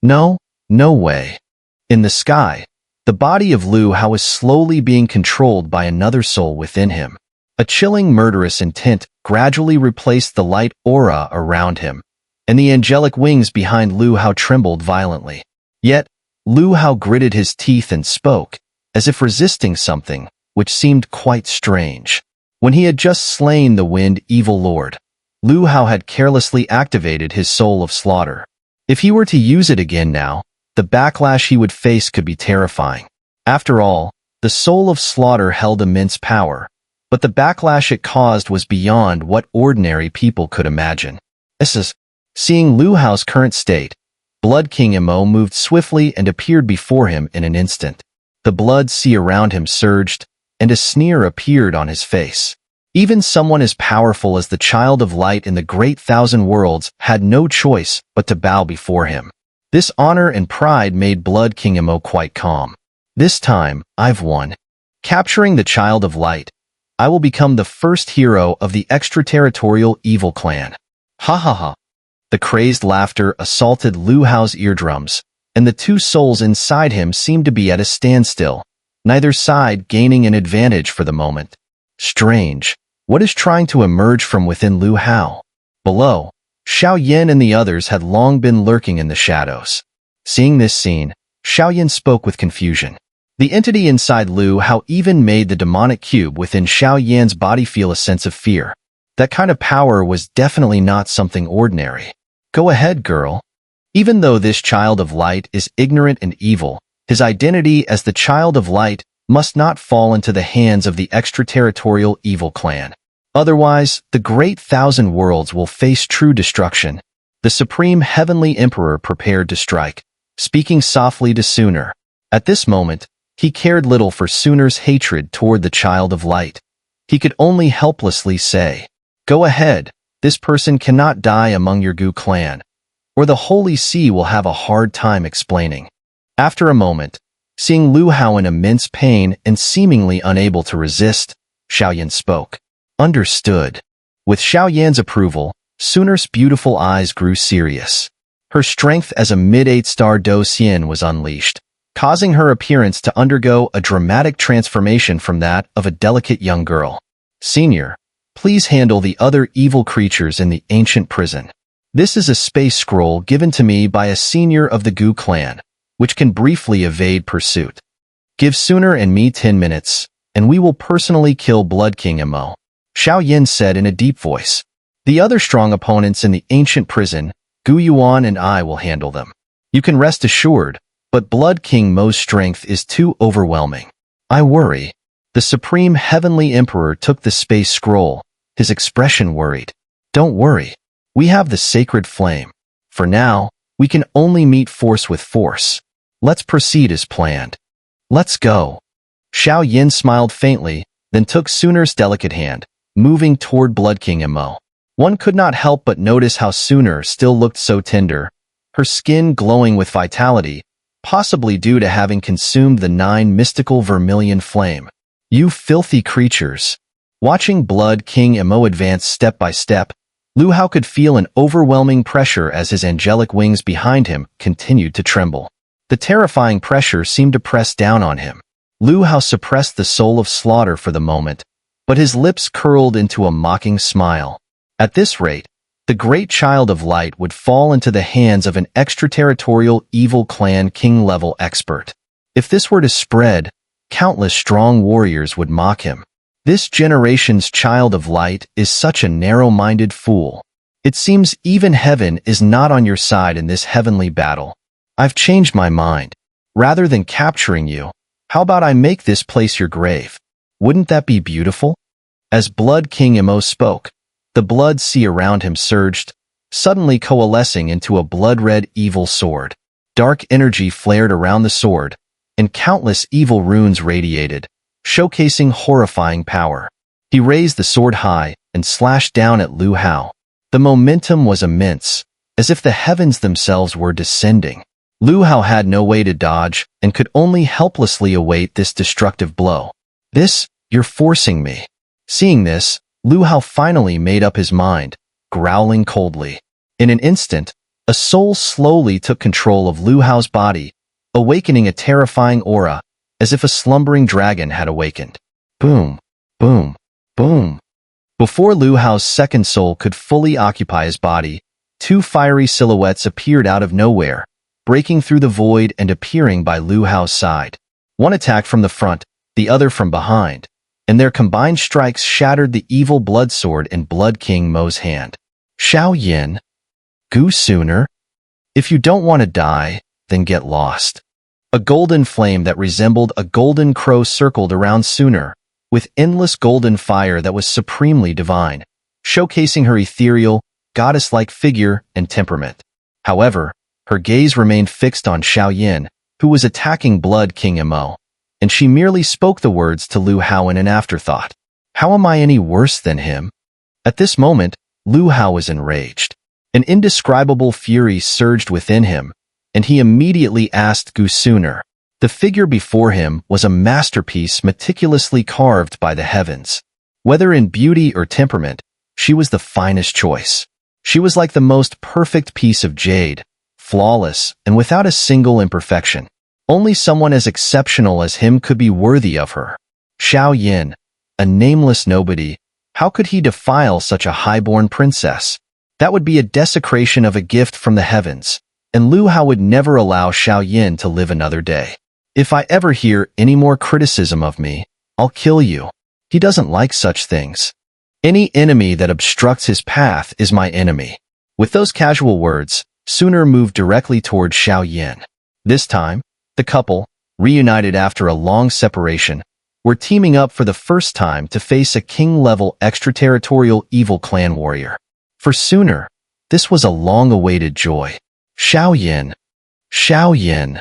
No, no way. In the sky, the body of Lu Hao is slowly being controlled by another soul within him. A chilling, murderous intent gradually replaced the light aura around him, and the angelic wings behind Lu Hao trembled violently. Yet, Lu Hao gritted his teeth and spoke, as if resisting something, which seemed quite strange. When he had just slain the Wind Evil Lord, Lu Hao had carelessly activated his soul of slaughter. If he were to use it again now, the backlash he would face could be terrifying. After all, the soul of slaughter held immense power, but the backlash it caused was beyond what ordinary people could imagine. Seeing Lu Hao's current state, Blood King Mo moved swiftly and appeared before him in an instant. The blood sea around him surged, and a sneer appeared on his face. Even someone as powerful as the Child of Light in the Great Thousand Worlds had no choice but to bow before him. This honor and pride made Blood King Mo quite calm. This time, I've won. Capturing the Child of Light, I will become the first hero of the extraterritorial evil clan. Ha ha ha. The crazed laughter assaulted Lu Hao's eardrums, and the two souls inside him seemed to be at a standstill, neither side gaining an advantage for the moment. Strange. What is trying to emerge from within Lu Hao? Below, Xiao Yen and the others had long been lurking in the shadows. Seeing this scene, Xiao Yen spoke with confusion. The entity inside Lu Hao even made the demonic cube within Xiao Yan's body feel a sense of fear. That kind of power was definitely not something ordinary. Go ahead, girl. Even though this Child of Light is ignorant and evil, his identity as the Child of Light must not fall into the hands of the extraterritorial evil clan. Otherwise, the Great Thousand Worlds will face true destruction. The Supreme Heavenly Emperor prepared to strike, speaking softly to Xun'er. At this moment, he cared little for Xun'er's hatred toward the Child of Light. He could only helplessly say, "Go ahead, this person cannot die among your Gu clan, or the Holy Sea will have a hard time explaining." After a moment, seeing Lu Hao in immense pain and seemingly unable to resist, Xiao Yen spoke. Understood. With Xiao Yan's approval, Xun'er's beautiful eyes grew serious. Her strength as a mid-8-star Do Xian was unleashed, causing her appearance to undergo a dramatic transformation from that of a delicate young girl. Senior, please handle the other evil creatures in the ancient prison. This is a space scroll given to me by a senior of the Gu clan, which can briefly evade pursuit. Give Xun'er and me 10 minutes, and we will personally kill Blood King Mo, Xiao Yen said in a deep voice. The other strong opponents in the ancient prison, Gu Yuan and I will handle them. You can rest assured, but Blood King Mo's strength is too overwhelming. I worry. The Supreme Heavenly Emperor took the space scroll, his expression worried. Don't worry. We have the sacred flame. For now, we can only meet force with force. Let's proceed as planned. Let's go. Xiao Yen smiled faintly, then took Xun'er's delicate hand, moving toward Blood King Mo. One could not help but notice how Xun'er still looked so tender, her skin glowing with vitality, possibly due to having consumed the 9 mystical vermilion flame. You filthy creatures. Watching Blood King Mo advance step by step, Lu Hao could feel an overwhelming pressure as his angelic wings behind him continued to tremble. The terrifying pressure seemed to press down on him. Lu Hao suppressed the soul of slaughter for the moment, but his lips curled into a mocking smile. At this rate, the great Child of Light would fall into the hands of an extraterritorial evil clan king-level expert. If this were to spread, countless strong warriors would mock him. This generation's Child of Light is such a narrow-minded fool. It seems even heaven is not on your side in this heavenly battle. I've changed my mind. Rather than capturing you, how about I make this place your grave? Wouldn't that be beautiful? As Blood King Mo spoke, the blood sea around him surged, suddenly coalescing into a blood-red evil sword. Dark energy flared around the sword, and countless evil runes radiated, showcasing horrifying power. He raised the sword high and slashed down at Lu Hao. The momentum was immense, as if the heavens themselves were descending. Lu Hao had no way to dodge and could only helplessly await this destructive blow. You're forcing me. Seeing this, Lu Hao finally made up his mind, growling coldly. In an instant, A soul slowly took control of Lu Hao's body, awakening a terrifying aura, as if a slumbering dragon had awakened. Boom, boom, boom. Before Lu Hao's second soul could fully occupy his body, two fiery silhouettes appeared out of nowhere, breaking through the void and appearing by Lu Hao's side. One attacked from the front, the other from behind, and their combined strikes shattered the evil blood sword in Blood King Mo's hand. Xiao Yen, Xun'er, if you don't want to die, then get lost. A golden flame that resembled a golden crow circled around Xun'er, with endless golden fire that was supremely divine, showcasing her ethereal, goddess-like figure and temperament. However, her gaze remained fixed on Xiao Yen, who was attacking Blood King Mo, and she merely spoke the words to Lu Hao in an afterthought. How am I any worse than him? At this moment, Lu Hao was enraged. An indescribable fury surged within him, and he immediately asked Xun'er. The figure before him was a masterpiece meticulously carved by the heavens. Whether in beauty or temperament, she was the finest choice. She was like the most perfect piece of jade, flawless and without a single imperfection. Only someone as exceptional as him could be worthy of her. Xiao Yen, a nameless nobody, how could he defile such a highborn princess? That would be a desecration of a gift from the heavens, and Lu Hao would never allow Xiao Yen to live another day. If I ever hear any more criticism of me, I'll kill you. He doesn't like such things. Any enemy that obstructs his path is my enemy. With those casual words, Xun'er moved directly toward Xiao Yen. This time, the couple, reunited after a long separation, were teaming up for the first time to face a king-level extraterritorial evil clan warrior. For Xun'er, this was a long-awaited joy. Xiao Yen, Xiao Yen,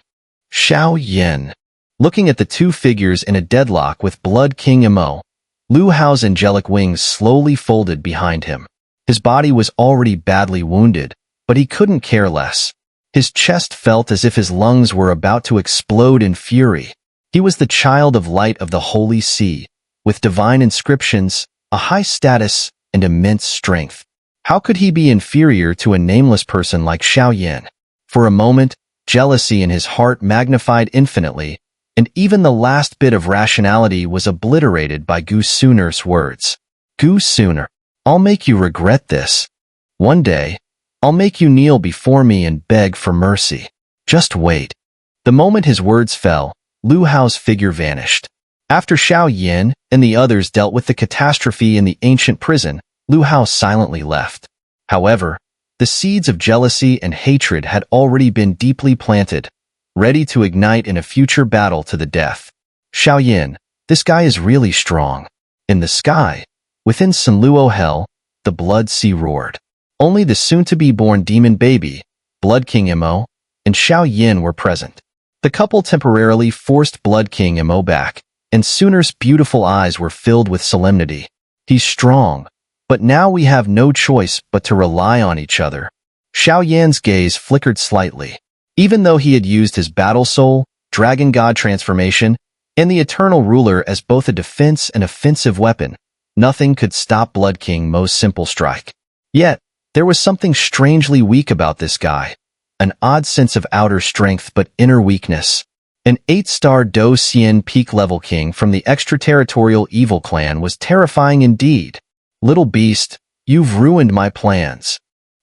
Xiao Yen. Looking at the two figures in a deadlock with Blood King Mo, Lu Hao's angelic wings slowly folded behind him. His body was already badly wounded, but he couldn't care less. His chest felt as if his lungs were about to explode in fury. He was the child of light of the Holy Sea, with divine inscriptions, a high status, and immense strength. How could he be inferior to a nameless person like Xiao Yen? For a moment, jealousy in his heart magnified infinitely, and even the last bit of rationality was obliterated by Xun'er's words. Xun'er, I'll make you regret this. One day, I'll make you kneel before me and beg for mercy. Just wait. The moment his words fell, Lu Hao's figure vanished. After Xiao Yen and the others dealt with the catastrophe in the ancient prison, Lu Hao silently left. However, the seeds of jealousy and hatred had already been deeply planted, ready to ignite in a future battle to the death. Xiao Yen, this guy is really strong. In the sky, within Sunluo Hell, the Blood Sea roared. Only the soon-to-be-born demon baby, Blood King Mo, and Xiao Yen were present. The couple temporarily forced Blood King Mo back, and Xun'er's beautiful eyes were filled with solemnity. He's strong, but now we have no choice but to rely on each other. Xiao Yan's gaze flickered slightly. Even though he had used his battle soul, dragon god transformation, and the eternal ruler as both a defense and offensive weapon, nothing could stop Blood King Mo's simple strike. Yet, there was something strangely weak about this guy. An odd sense of outer strength but inner weakness. An 8-star Do Xian peak-level king from the extraterritorial evil clan was terrifying indeed. Little beast, you've ruined my plans.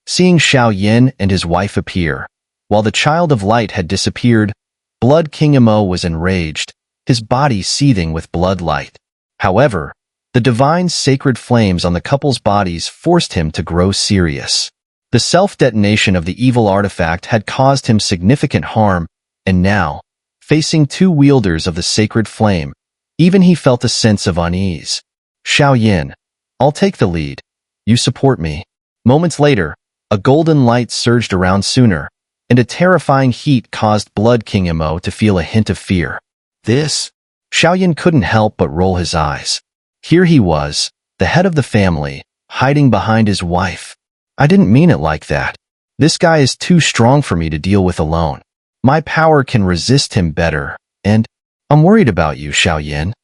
Seeing Xiao Yen and his wife appear, while the child of light had disappeared, Blood King Mo was enraged, his body seething with blood light. However, the divine sacred flames on the couple's bodies forced him to grow serious. The self-detonation of the evil artifact had caused him significant harm, and now, facing two wielders of the sacred flame, even he felt a sense of unease. Xiao Yen, I'll take the lead. You support me. Moments later, a golden light surged around Xun'er, and a terrifying heat caused Blood King Mo to feel a hint of fear. This? Xiao Yen couldn't help but roll his eyes. Here he was, the head of the family, hiding behind his wife. I didn't mean it like that. This guy is too strong for me to deal with alone. My power can resist him better, and I'm worried about you, Xiao Yen.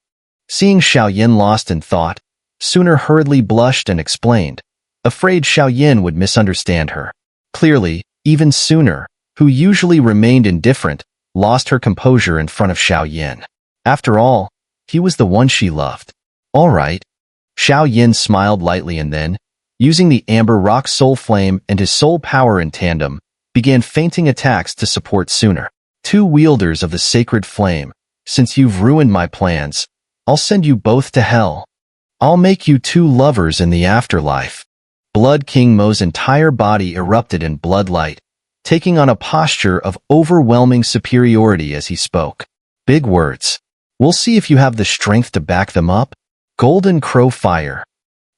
Seeing Xiao Yen lost in thought, Xun'er hurriedly blushed and explained, afraid Xiao Yen would misunderstand her. Clearly, Even Xun'er, who usually remained indifferent, lost her composure in front of Xiao Yen. After all, he was the one she loved. All right. Xiao Yen smiled lightly and then, using the amber rock soul flame and his soul power in tandem, began feinting attacks to support Xun'er. Two wielders of the sacred flame, since you've ruined my plans, I'll send you both to hell. I'll make you two lovers in the afterlife. Blood King Mo's entire body erupted in blood light, taking on a posture of overwhelming superiority as he spoke. Big words. We'll see if you have the strength to back them up. Golden Crow Fire.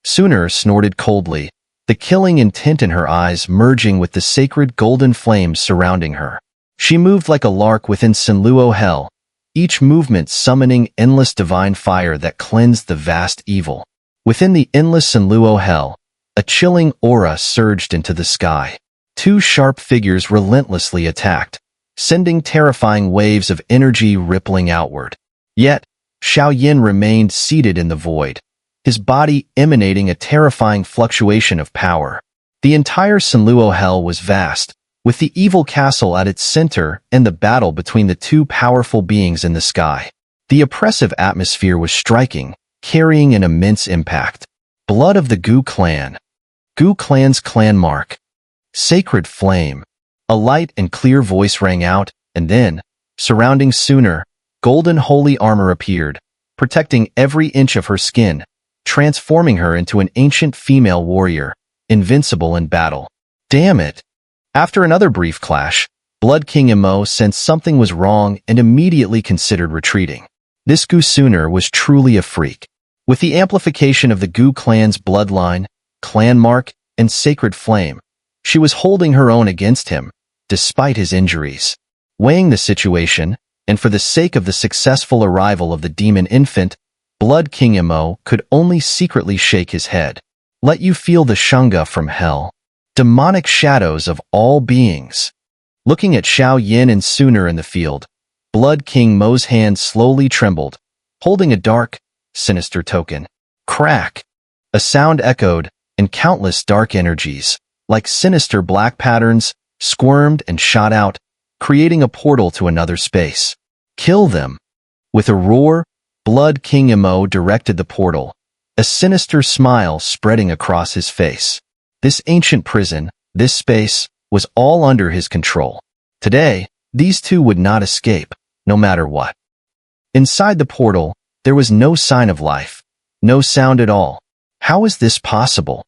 Xun'er snorted coldly, the killing intent in her eyes merging with the sacred golden flames surrounding her. She moved like a lark within Sinluo Hell, each movement summoning endless divine fire that cleansed the vast evil. Within the endless Sinluo Hell, a chilling aura surged into the sky. Two sharp figures relentlessly attacked, sending terrifying waves of energy rippling outward. Yet, Xiao Yen remained seated in the void, his body emanating a terrifying fluctuation of power. The entire Sinluo Hell was vast, with the evil castle at its center and the battle between the two powerful beings in the sky. The oppressive atmosphere was striking, carrying an immense impact. Blood of the Gu clan. Gu clan's clan mark. Sacred flame. A light and clear voice rang out, and then, surrounding Xun'er, golden holy armor appeared, protecting every inch of her skin, transforming her into an ancient female warrior, invincible in battle. Damn it! After another brief clash, Blood King Mo sensed something was wrong and immediately considered retreating. This Gu Xun'er was truly a freak. With the amplification of the Gu clan's bloodline, clan mark, and sacred flame, she was holding her own against him, despite his injuries. Weighing the situation, and for the sake of the successful arrival of the demon infant, Blood King Mo could only secretly shake his head. Let you feel the shunga from hell. Demonic shadows of all beings. Looking at Xiao Yen and Xun'er in the field, Blood King Mo's hand slowly trembled, holding a dark, sinister token. Crack! A sound echoed, and countless dark energies, like sinister black patterns, squirmed and shot out, creating a portal to another space. Kill them! With a roar, Blood King Mo directed the portal, a sinister smile spreading across his face. This ancient prison, this space, was all under his control. Today, these two would not escape, no matter what. Inside the portal, there was no sign of life, no sound at all. How is this possible?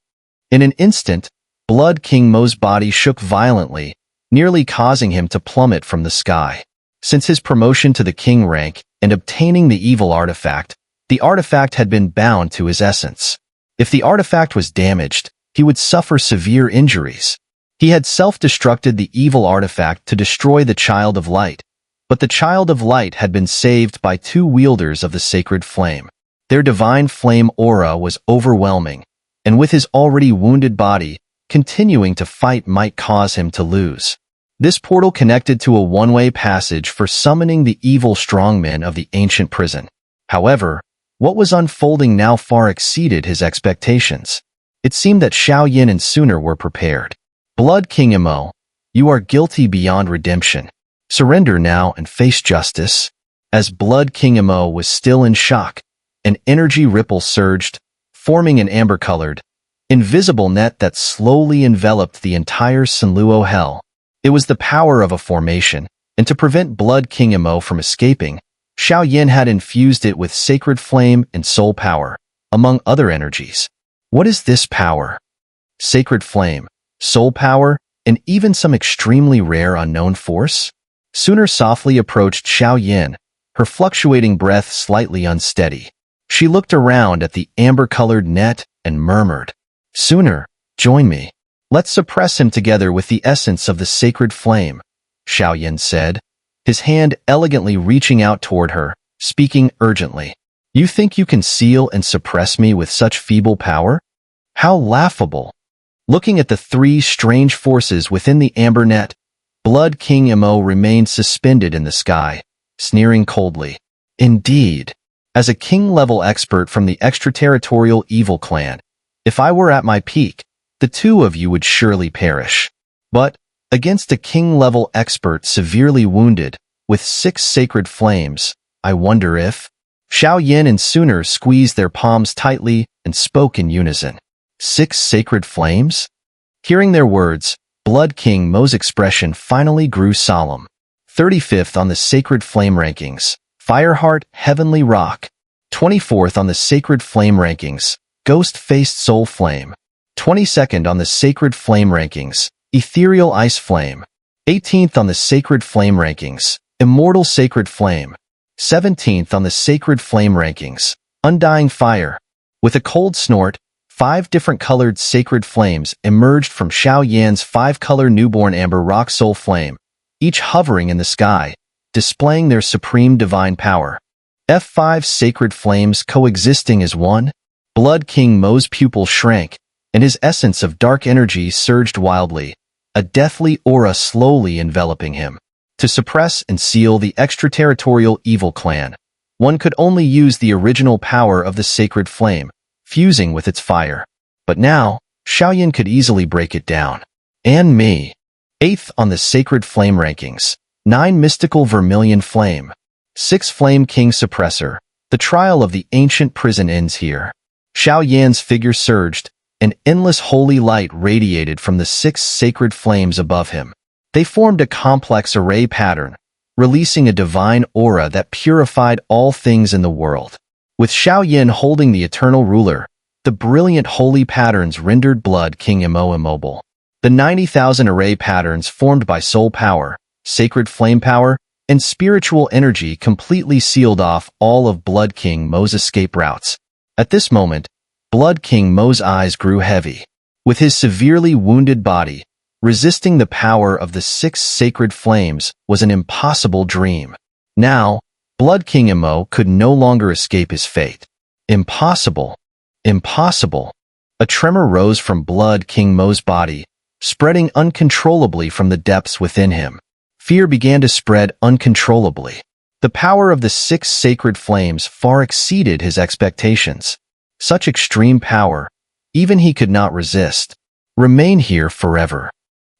In an instant, Blood King Mo's body shook violently, nearly causing him to plummet from the sky. Since his promotion to the king rank and obtaining the evil artifact, the artifact had been bound to his essence. If the artifact was damaged, he would suffer severe injuries. He had self-destructed the evil artifact to destroy the Child of Light, but the Child of Light had been saved by two wielders of the sacred flame. Their divine flame aura was overwhelming, and with his already wounded body, continuing to fight might cause him to lose. This portal connected to a one-way passage for summoning the evil strongmen of the ancient prison. However, what was unfolding now far exceeded his expectations. It seemed that Xiao Yen and Xun'er were prepared. Blood King Mo, you are guilty beyond redemption. Surrender now and face justice. As Blood King Mo was still in shock, an energy ripple surged, forming an amber-colored, invisible net that slowly enveloped the entire Sinluo Hell. It was the power of a formation, and to prevent Blood King Mo from escaping, Xiao Yen had infused it with sacred flame and soul power, among other energies. What is this power? Sacred flame, soul power, and even some extremely rare unknown force? Xun'er softly approached Xiao Yen, her fluctuating breath slightly unsteady. She looked around at the amber-colored net and murmured, "Xun'er, join me. Let's suppress him together with the essence of the sacred flame," Xiao Yen said, his hand elegantly reaching out toward her, speaking urgently. You think you can seal and suppress me with such feeble power? How laughable. Looking at the three strange forces within the amber net, Blood King Mo remained suspended in the sky, sneering coldly. Indeed, as a king-level expert from the extraterritorial evil clan, if I were at my peak, the two of you would surely perish. But, Against a king-level expert severely wounded, with 6 sacred flames, I wonder if... Xiao Yen and Xun'er squeezed their palms tightly and spoke in unison. 6 sacred flames? Hearing their words, Blood King Mo's expression finally grew solemn. 35th on the Sacred Flame Rankings, Fireheart Heavenly Rock. 24th on the Sacred Flame Rankings, Ghost-Faced Soul Flame. 22nd on the Sacred Flame Rankings, Ethereal Ice Flame. 18th on the Sacred Flame Rankings, Immortal Sacred Flame. 17th on the Sacred Flame Rankings, Undying Fire. With a cold snort, 5 different colored sacred flames emerged from Xiao Yan's 5-color newborn amber rock soul flame, each hovering in the sky, displaying their supreme divine power. F5 sacred flames coexisting as one. Blood King Mo's pupil shrank, and his essence of dark energy surged wildly, a deathly aura slowly enveloping him. To suppress and seal the extraterritorial evil clan, one could only use the original power of the sacred flame, fusing with its fire. But now, Xiao Yen could easily break it down. And me. 8th on the Sacred Flame Rankings, 9 Mystical Vermilion Flame. 6 Flame King Suppressor. The trial of the ancient prison ends here. Xiao Yan's figure surged, an endless holy light radiated from the 6 sacred flames above him. They formed a complex array pattern, releasing a divine aura that purified all things in the world. With Xiao Yen holding the eternal ruler, the brilliant holy patterns rendered Blood King Mo immobile. The 90,000 array patterns formed by soul power, sacred flame power, and spiritual energy completely sealed off all of Blood King Mo's escape routes. At this moment, Blood King Mo's eyes grew heavy. With his severely wounded body, resisting the power of the 6 sacred flames was an impossible dream. Now, Blood King Mo could no longer escape his fate. Impossible. Impossible. A tremor rose from Blood King Mo's body, spreading uncontrollably from the depths within him. Fear began to spread uncontrollably. The power of the 6 sacred flames far exceeded his expectations. Such extreme power, even he could not resist. Remain here forever.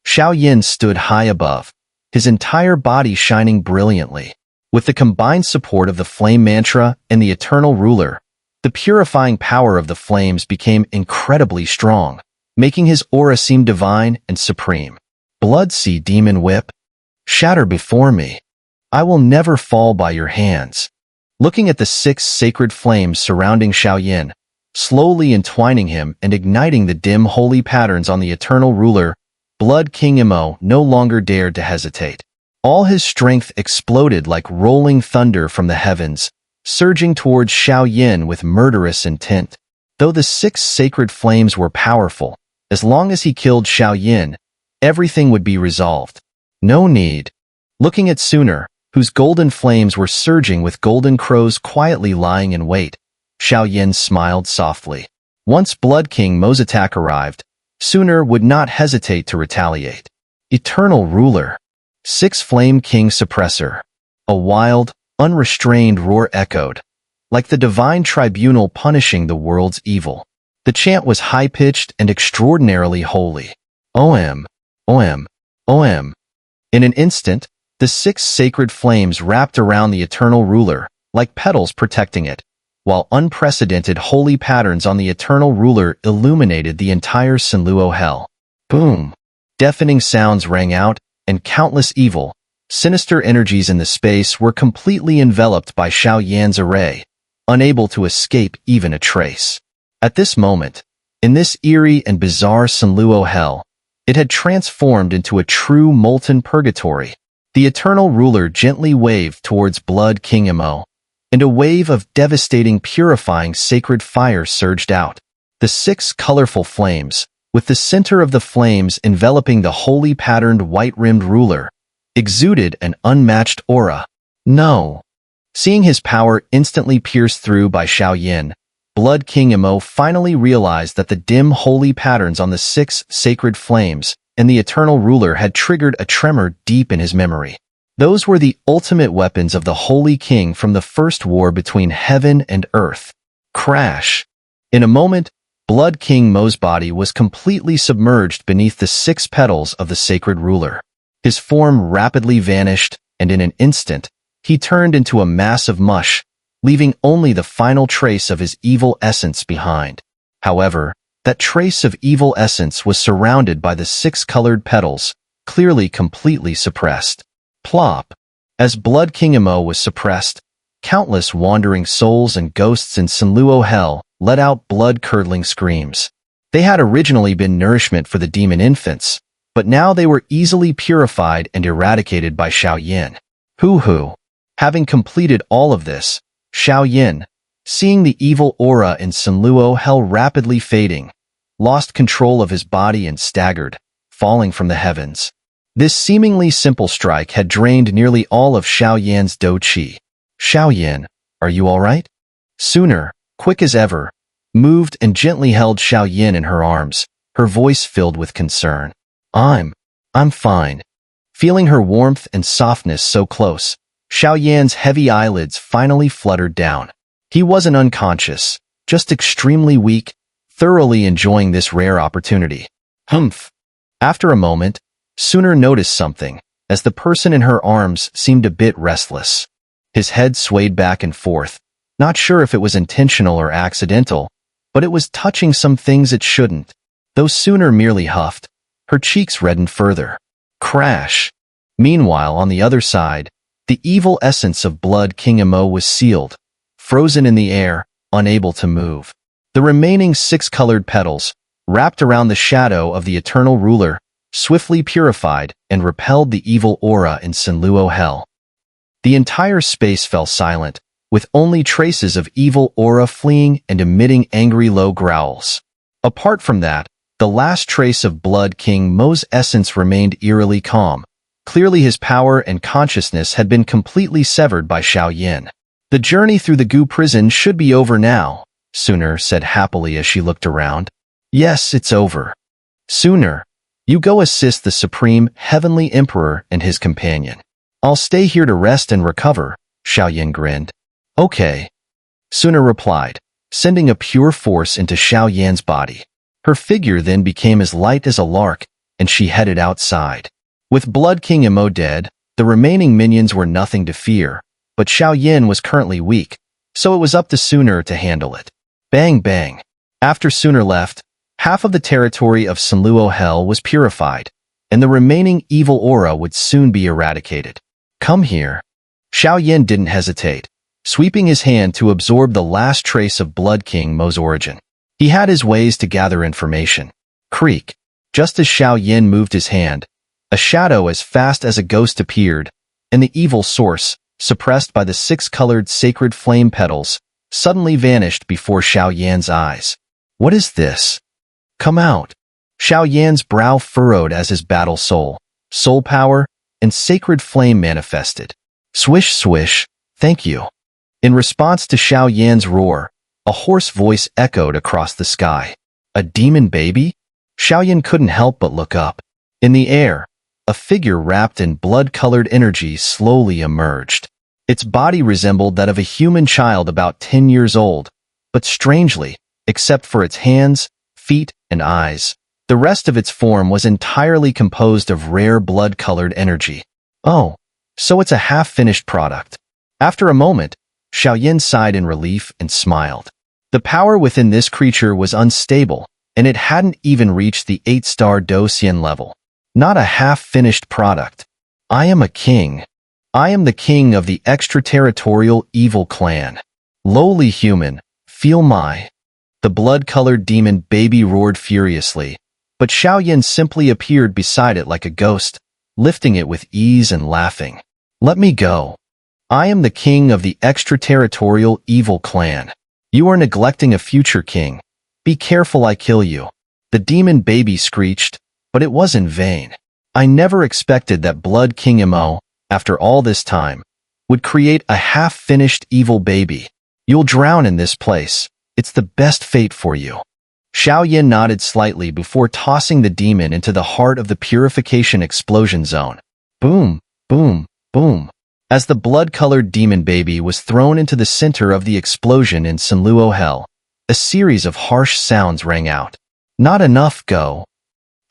Xiao Yen stood high above, his entire body shining brilliantly. With the combined support of the flame mantra and the eternal ruler, the purifying power of the flames became incredibly strong, making his aura seem divine and supreme. Blood Sea Demon Whip, shatter before me. I will never fall by your hands. Looking at the 6 sacred flames surrounding Xiao Yen, slowly entwining him and igniting the dim holy patterns on the eternal ruler, Blood King Mo no longer dared to hesitate. All his strength exploded like rolling thunder from the heavens, surging towards Xiao Yen with murderous intent. Though the 6 sacred flames were powerful, as long as he killed Xiao Yen, everything would be resolved. No need. Looking at Xun'er, whose golden flames were surging with golden crows quietly lying in wait, Xiao Yen smiled softly. Once Blood King Mo's attack arrived, Xun'er would not hesitate to retaliate. Eternal Ruler. 6 Flame King Suppressor. A wild, unrestrained roar echoed, like the divine tribunal punishing the world's evil. The chant was high-pitched and extraordinarily holy. OM, OM, OM. In an instant, the 6 sacred flames wrapped around the eternal ruler, like petals protecting it, while unprecedented holy patterns on the eternal ruler illuminated the entire Sinluo hell. Boom! Deafening sounds rang out, and countless evil, sinister energies in the space were completely enveloped by Xiao Yan's array, unable to escape even a trace. At this moment, in this eerie and bizarre Sinluo hell, it had transformed into a true molten purgatory. The eternal ruler gently waved towards Blood King Mo, and a wave of devastating purifying sacred fire surged out. The 6 colorful flames, with the center of the flames enveloping the holy patterned white-rimmed ruler, exuded an unmatched aura. No! Seeing his power instantly pierced through by Xiao Yen, Blood King Mo finally realized that the dim holy patterns on the 6 sacred flames and the eternal ruler had triggered a tremor deep in his memory. Those were the ultimate weapons of the Holy King from the first war between heaven and earth. Crash! In a moment, Blood King Mo's body was completely submerged beneath the 6 petals of the sacred ruler. His form rapidly vanished, and in an instant, he turned into a mass of mush, leaving only the final trace of his evil essence behind. However, that trace of evil essence was surrounded by the 6 colored petals, clearly completely suppressed. Plop. As Blood King Mo was suppressed, countless wandering souls and ghosts in Xun'er hell let out blood-curdling screams. They had originally been nourishment for the demon infants, but now they were easily purified and eradicated by Xiao Yen. Hoo-hoo. Having completed all of this, Xiao Yen, seeing the evil aura in Xun'er hell rapidly fading, lost control of his body and staggered, falling from the heavens. This seemingly simple strike had drained nearly all of Xiao Yan's do qi. Xiao Yen, are you all right? Xun'er, quick as ever, moved and gently held Xiao Yen in her arms, her voice filled with concern. I'm fine. Feeling her warmth and softness so close, Xiao Yan's heavy eyelids finally fluttered down. He wasn't unconscious, just extremely weak, thoroughly enjoying this rare opportunity. Humph. After a moment, Xun'er noticed something, as the person in her arms seemed a bit restless. His head swayed back and forth, not sure if it was intentional or accidental, but it was touching some things it shouldn't. Though Xun'er merely huffed, her cheeks reddened further. Crash. Meanwhile, on the other side, the evil essence of Blood King Mo was sealed, frozen in the air, unable to move. The remaining 6 colored petals, wrapped around the shadow of the eternal ruler, swiftly purified and repelled the evil aura in Xun'er hell. The entire space fell silent, with only traces of evil aura fleeing and emitting angry low growls. Apart from that, the last trace of Blood King Mo's essence remained eerily calm. Clearly his power and consciousness had been completely severed by Xiao Yen. The journey through the goo prison should be over now, Xun'er said happily as she looked around. Yes, it's over. Xun'er, you go assist the Supreme Heavenly Emperor and his companion. I'll stay here to rest and recover, Xiao Yen grinned. Okay. Xun'er replied, sending a pure force into Xiao Yan's body. Her figure then became as light as a lark, and she headed outside. With Blood King Mo dead, the remaining minions were nothing to fear, but Xiao Yen was currently weak, so it was up to Xun'er to handle it. Bang bang. After Xun'er left, half of the territory of Xun'er hell was purified, and the remaining evil aura would soon be eradicated. Come here. Xiao Yen didn't hesitate, sweeping his hand to absorb the last trace of Blood King Mo's origin. He had his ways to gather information. Creak. Just as Xiao Yen moved his hand, a shadow as fast as a ghost appeared, and the evil source, suppressed by the 6 colored sacred flame petals, suddenly vanished before Xiao Yan's eyes. What is this? Come out. Xiao Yan's brow furrowed as his battle soul power, and sacred flame manifested. Swish swish, thank you. In response to Xiao Yan's roar, a hoarse voice echoed across the sky. A demon baby? Xiao Yan couldn't help but look up. In the air, a figure wrapped in blood-colored energy slowly emerged. Its body resembled that of a human child about 10 years old, but strangely, except for its hands, feet, and eyes, the rest of its form was entirely composed of rare blood-colored energy. Oh, so it's a half-finished product. After a moment, Xiao Yen sighed in relief and smiled. The power within this creature was unstable, and it hadn't even reached the 8-star Dosian level. Not a half-finished product. I am a king. I am the king of the extraterritorial evil clan. Lowly human, feel my... The blood-colored demon baby roared furiously, but Xiao Yen simply appeared beside it like a ghost, lifting it with ease and laughing. Let me go. I am the king of the extraterritorial evil clan. You are neglecting a future king. Be careful I kill you. The demon baby screeched, but it was in vain. I never expected that Blood King Mo, after all this time, would create a half-finished evil baby. You'll drown in this place. It's the best fate for you. Xiao Yen nodded slightly before tossing the demon into the heart of the purification explosion zone. Boom, boom, boom. As the blood-colored demon baby was thrown into the center of the explosion in Xun'er hell, A series of harsh sounds rang out. Not enough, go.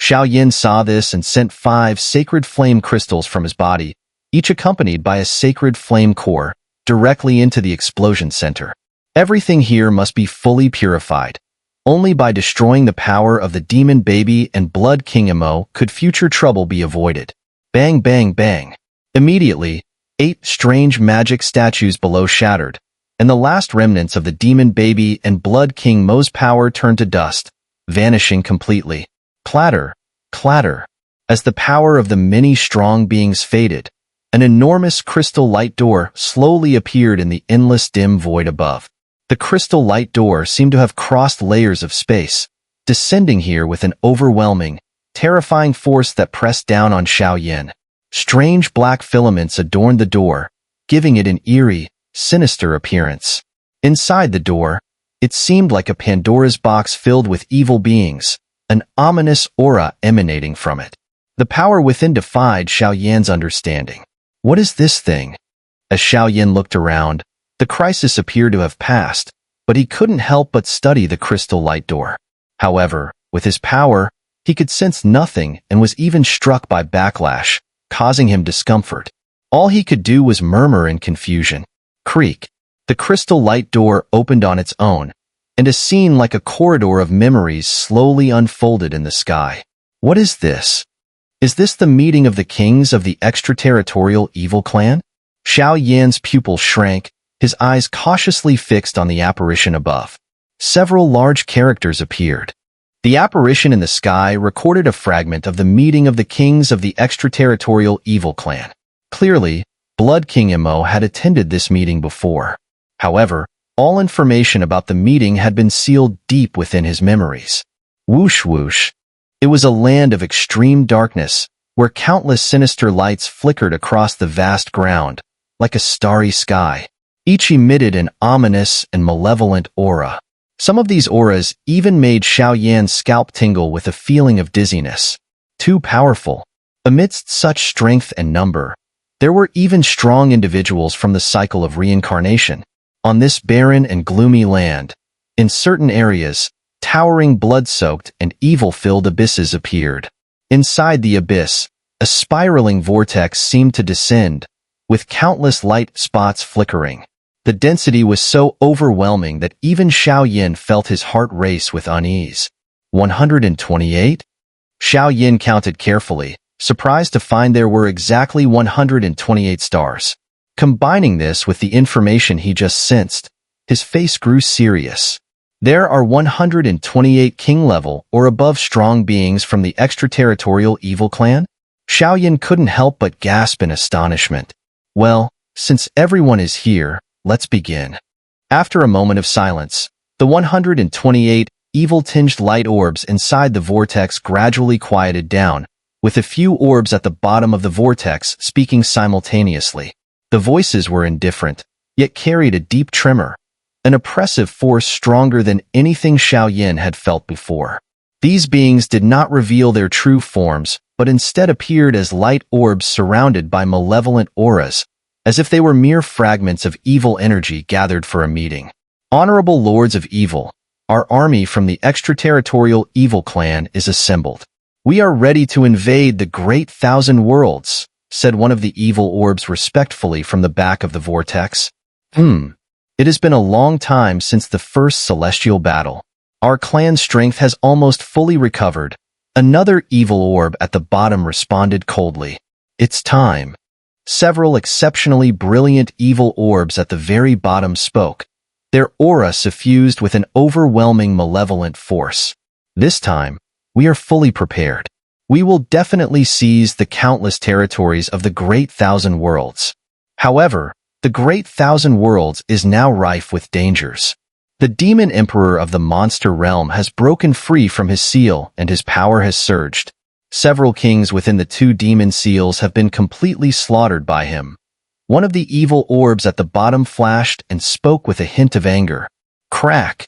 Xiao Yen saw this and sent 5 sacred flame crystals from his body, each accompanied by a sacred flame core, directly into the explosion center. Everything here must be fully purified. Only by destroying the power of the demon baby and blood king Emo could future trouble be avoided. Bang, bang, bang. Immediately, 8 strange magic statues below shattered, and the last remnants of the demon baby and blood king Mo's power turned to dust, vanishing completely. Clatter, clatter. As the power of the many strong beings faded, an enormous crystal light door slowly appeared in the endless dim void above. The crystal light door seemed to have crossed layers of space, descending here with an overwhelming, terrifying force that pressed down on Xiao Yen. Strange black filaments adorned the door, giving it an eerie, sinister appearance. Inside the door, it seemed like a Pandora's box filled with evil beings, an ominous aura emanating from it. The power within defied Xiao Yan's understanding. What is this thing? As Xiao Yen looked around, the crisis appeared to have passed, but he couldn't help but study the crystal light door. However, with his power, he could sense nothing and was even struck by backlash, causing him discomfort. All he could do was murmur in confusion. Creak. The crystal light door opened on its own, and a scene like a corridor of memories slowly unfolded in the sky. What is this? Is this the meeting of the kings of the extraterritorial evil clan? Xiao Yan's pupil shrank, his eyes cautiously fixed on the apparition above. Several large characters appeared. The apparition in the sky recorded a fragment of the meeting of the kings of the extraterritorial evil clan. Clearly, Blood King Emo had attended this meeting before. However, all information about the meeting had been sealed deep within his memories. Whoosh whoosh. It was a land of extreme darkness, where countless sinister lights flickered across the vast ground, like a starry sky. Each emitted an ominous and malevolent aura. Some of these auras even made Xiao Yan's scalp tingle with a feeling of dizziness. Too powerful. Amidst such strength and number, there were even strong individuals from the cycle of reincarnation. On this barren and gloomy land, in certain areas, towering blood-soaked and evil-filled abysses appeared. Inside the abyss, a spiraling vortex seemed to descend, with countless light spots flickering. The density was so overwhelming that even Xiao Yen felt his heart race with unease. 128? Xiao Yen counted carefully, surprised to find there were exactly 128 stars. Combining this with the information he just sensed, his face grew serious. There are 128 king-level or above strong beings from the extraterritorial evil clan? Xiao Yen couldn't help but gasp in astonishment. Well, since everyone is here, let's begin. After a moment of silence, the 128 evil-tinged light orbs inside the vortex gradually quieted down, with a few orbs at the bottom of the vortex speaking simultaneously. The voices were indifferent, yet carried a deep tremor, an oppressive force stronger than anything Xiao Yen had felt before. These beings did not reveal their true forms, but instead appeared as light orbs surrounded by malevolent auras, as if they were mere fragments of evil energy gathered for a meeting. Honorable lords of evil, our army from the extraterritorial evil clan is assembled. We are ready to invade the great 1,000 worlds, said one of the evil orbs respectfully from the back of the vortex. It has been a long time since the first celestial battle. Our clan's strength has almost fully recovered. Another evil orb at the bottom responded coldly. It's time. Several exceptionally brilliant evil orbs at the very bottom spoke, their aura suffused with an overwhelming malevolent force. This time, we are fully prepared. We will definitely seize the countless territories of the great 1,000 worlds. However, the great 1,000 worlds is now rife with dangers. The demon emperor of the monster realm has broken free from his seal and his power has surged. Several kings within the 2 demon seals have been completely slaughtered by him. One of the evil orbs at the bottom flashed and spoke with a hint of anger. Crack!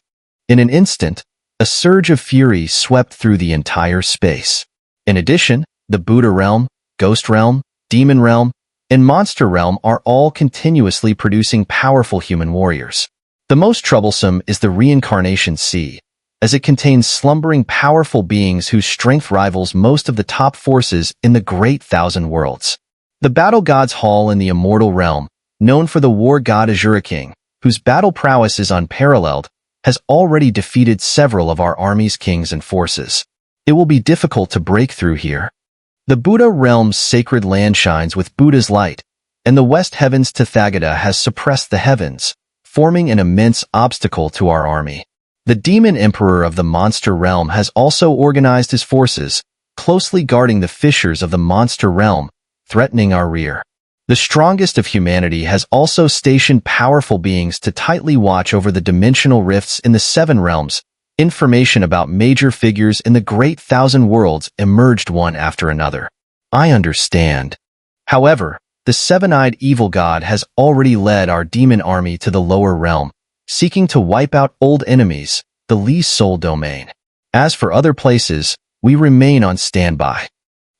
In an instant, a surge of fury swept through the entire space. In addition, the Buddha realm, ghost realm, demon realm, and monster realm are all continuously producing powerful human warriors. The most troublesome is the reincarnation sea, as it contains slumbering powerful beings whose strength rivals most of the top forces in the Great Thousand Worlds. The Battle God's Hall in the Immortal Realm, known for the war god Azure King, whose battle prowess is unparalleled, has already defeated several of our army's kings and forces. It will be difficult to break through here. The Buddha realm's sacred land shines with Buddha's light, and the West Heaven's Tathagata has suppressed the heavens, forming an immense obstacle to our army. The demon emperor of the monster realm has also organized his forces, closely guarding the fissures of the monster realm, threatening our rear. The strongest of humanity has also stationed powerful beings to tightly watch over the dimensional rifts in the seven realms. Information about major figures in the Great Thousand Worlds emerged one after another. I understand. However, the seven-eyed evil god has already led our demon army to the lower realm, seeking to wipe out old enemies, the Li's soul domain. As for other places, we remain on standby.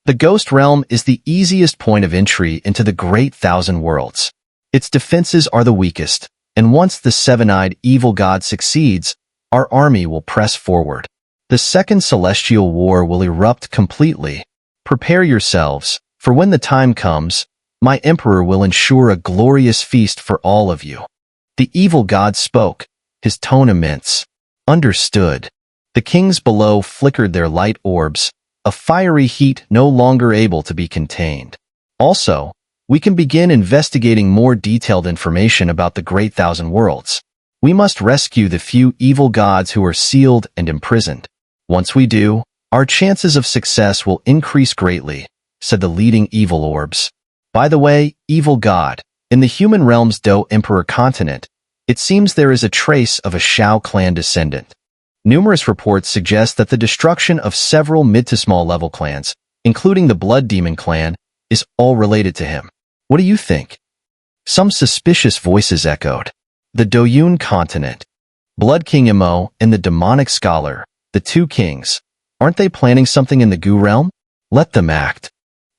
The Ghost Realm is the easiest point of entry into the Great Thousand Worlds. Its defenses are the weakest, and once the seven-eyed evil god succeeds, our army will press forward. The Second Celestial War will erupt completely. Prepare yourselves, for when the time comes, my emperor will ensure a glorious feast for all of you. The evil god spoke, his tone immense. Understood. The kings below flickered their light orbs, a fiery heat no longer able to be contained. Also, we can begin investigating more detailed information about the Great Thousand Worlds. We must rescue the few evil gods who are sealed and imprisoned. Once we do, our chances of success will increase greatly, said the leading evil orbs. By the way, evil god, in the human realm's Do Emperor continent, it seems there is a trace of a Xiao clan descendant. Numerous reports suggest that the destruction of several mid to small level clans, including the Blood Demon clan, is all related to him. What do you think? Some suspicious voices echoed. The Doyun continent, Blood King Imo and the demonic scholar, the two kings, aren't they planning something in the Gu realm? Let them act.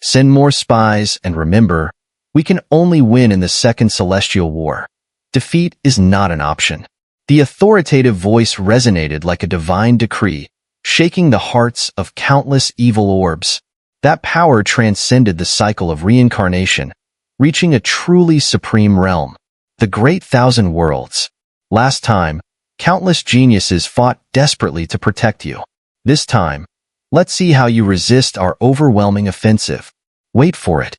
Send more spies, and remember, we can only win in the Second Celestial War. Defeat is not an option. The authoritative voice resonated like a divine decree, shaking the hearts of countless evil orbs. That power transcended the cycle of reincarnation, reaching a truly supreme realm. The Great Thousand Worlds. Last time, countless geniuses fought desperately to protect you. This time, let's see how you resist our overwhelming offensive. Wait for it.